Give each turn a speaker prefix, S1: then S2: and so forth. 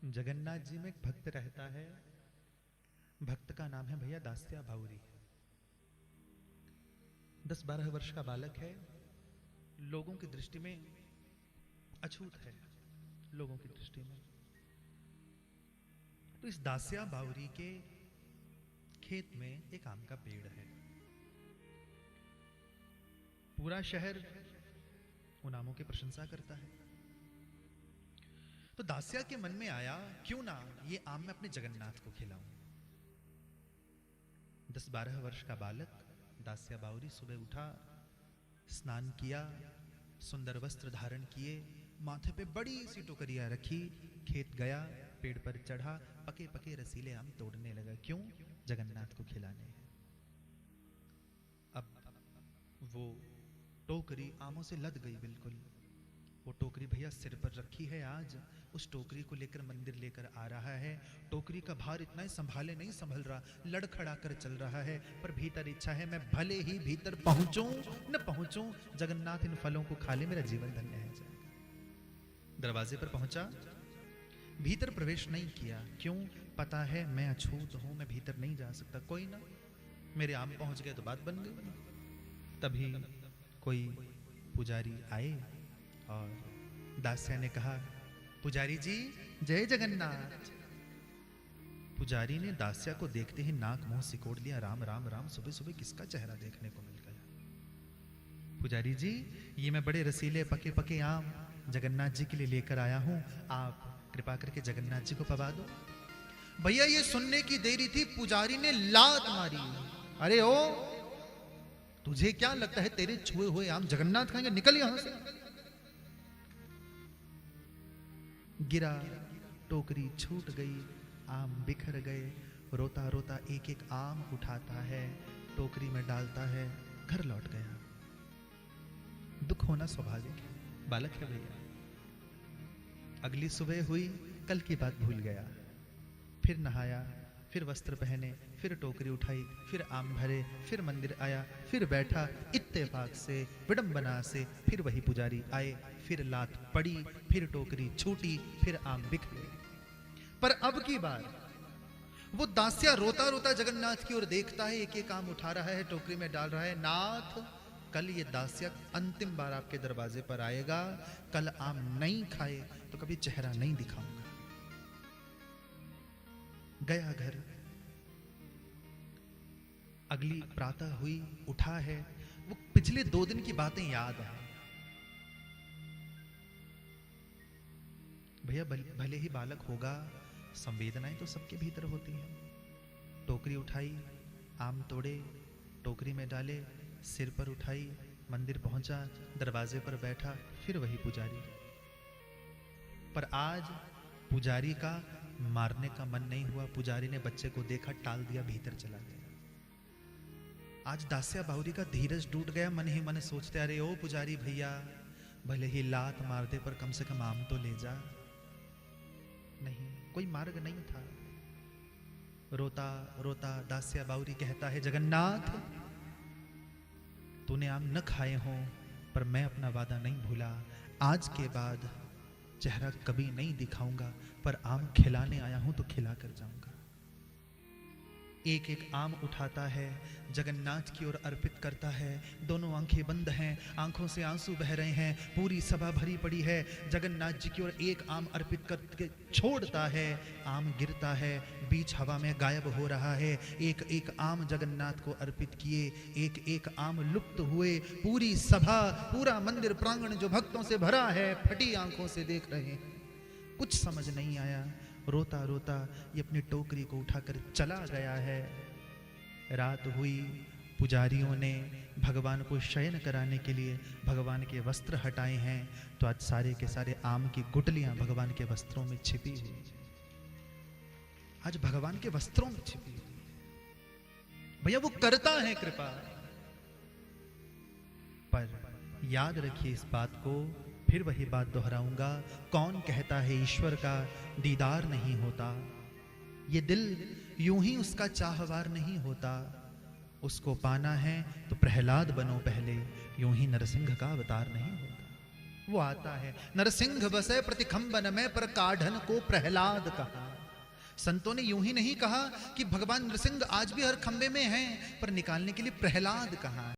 S1: जगन्नाथ जी में एक भक्त रहता है। भक्त का नाम है भैया दास्या बाउरी। 10-12 वर्ष का बालक है। लोगों की दृष्टि में अछूत है, लोगों की दृष्टि में। तो इस दास्या बाउरी के खेत में एक आम का पेड़ है। पूरा शहर उन आमों की प्रशंसा करता है। तो दास्या के मन में आया, क्यों ना ये आम मैं अपने जगन्नाथ को खिलाऊं। 10-12 वर्ष का बालक दास्या बाउरी सुबह उठा, स्नान किया, सुंदर वस्त्र धारण किए, माथे पे बड़ी सी टोकरियां रखी, खेत गया, पेड़ पर चढ़ा, पके पके रसीले आम तोड़ने लगा। क्यों? जगन्नाथ को खिलाने। अब वो टोकरी आमों से लद गई बिल्कुल। वो टोकरी भैया सिर पर रखी है आज, उस टोकरी को लेकर मंदिर लेकर आ रहा है। टोकरी का भार इतना ही संभाले नहीं संभल रहा, लड़खड़ा कर चल रहा है। पर भीतर इच्छा है, मैं भले ही भीतर पहुंचूं न पहुंचूं, जगन्नाथ इन फलों को खा ले, मेरा जीवन धन्य है जाएगा। दरवाजे पर पहुंचा, भीतर प्रवेश नहीं किया। क्यों? पता है मैं अछूत हूं, मैं भीतर नहीं जा सकता। कोई ना, मेरे आम पहुंच गए तो बात बन गई। तभी कोई पुजारी आए और दास्या ने कहा, पुजारी जी जय जगन्नाथ। पुजारी ने दास्या को देखते ही नाक मुंह सिकोड़ लिया। राम राम राम, सुबह सुबह किसका चेहरा देखने को मिल गया। पुजारी जी, ये मैं बड़े रसीले पके पके आम जगन्नाथ जी के लिए लेकर आया हूं, आप कृपा करके जगन्नाथ जी को पवा दो। भैया ये सुनने की देरी थी, पुजारी ने लात मारी। अरे ओ, तुझे क्या लगता है तेरे छुए हुए आम जगन्नाथ खाएंगे? निकल यहां से। गिरा, टोकरी छूट गई, आम बिखर गए। रोता रोता एक एक आम उठाता है, टोकरी में डालता है, घर लौट गया। दुख होना स्वाभाविक है, बालक है भैया। अगली सुबह हुई, कल की बात भूल गया। फिर नहाया, फिर वस्त्र पहने, फिर टोकरी उठाई, फिर आम भरे, फिर मंदिर आया, फिर बैठा, इत्तेफाक से, विडंबना से, फिर वही पुजारी आए, फिर लात पड़ी, फिर टोकरी छूटी, फिर आम बिखरे। पर अब की बार वो दास्या रोता रोता जगन्नाथ की ओर देखता है, एक एक आम उठा रहा है, टोकरी में डाल रहा है। नाथ, कल ये दास्या अंतिम बार आपके दरवाजे पर आएगा, कल आम नहीं खाए तो कभी चेहरा नहीं दिखाऊंगा। गया घर। अगली प्रातः हुई, उठा है, वो पिछले 2 दिन की बातें याद है। भैया भले ही बालक होगा, संवेदनाएं तो सबके भीतर होती हैं। टोकरी उठाई, आम तोड़े, टोकरी में डाले, सिर पर उठाई, मंदिर पहुंचा, दरवाजे पर बैठा, फिर वही पुजारी। पर आज पुजारी का मारने का मन नहीं हुआ। पुजारी ने बच्चे को देखा, टाल दिया, भीतर चला गया। आज दास्या बाउरी का धीरज टूट गया। मन ही मन सोचते, अरे ओ पुजारी भैया, भले ही लात मार दे पर कम से कम आम तो ले जा। नहीं, कोई मार्ग नहीं था। रोता रोता दास्या बाउरी कहता है, जगन्नाथ, तूने आम न खाए हों, पर मैं अपना वादा नहीं भूला। आज के बाद चेहरा कभी नहीं दिखाऊंगा, पर आम खिलाने आया हूं तो खिला कर जाऊंगा। एक एक आम उठाता है, जगन्नाथ की ओर अर्पित करता है। दोनों आंखें बंद हैं, आंखों से आंसू बह रहे हैं, पूरी सभा भरी पड़ी है। जगन्नाथ जी की ओर एक आम अर्पित करके छोड़ता है, आम गिरता है, बीच हवा में गायब हो रहा है। एक एक आम जगन्नाथ को अर्पित किए, एक एक आम लुप्त हुए। पूरी सभा, पूरा मंदिर प्रांगण जो भक्तों से भरा है, फटी आंखों से देख रहे हैं। कुछ समझ नहीं आया। रोता रोता ये अपनी टोकरी को उठाकर चला गया है। रात हुई, पुजारियों ने भगवान को शयन कराने के लिए भगवान के वस्त्र हटाए हैं, तो आज सारे के सारे आम की गुठलियां भगवान के वस्त्रों में छिपी हुई, आज भगवान के वस्त्रों में छिपी हुई। भैया वो करता है कृपा, पर याद रखिए इस बात को, फिर वही बात दोहराऊंगा, कौन कहता है ईश्वर का दीदार नहीं होता। ये दिल यूं ही उसका चाहवार नहीं होता। उसको पाना है तो प्रहलाद बनो पहले, यूं ही नरसिंह का अवतार नहीं होता। वो आता है, नरसिंह बसे प्रतिखंबन में पर काढ़न को प्रहलाद कहा। संतों ने यूं ही नहीं कहा कि भगवान नरसिंह आज भी हर खंबे में हैं, पर निकालने के लिए प्रहलाद कहा।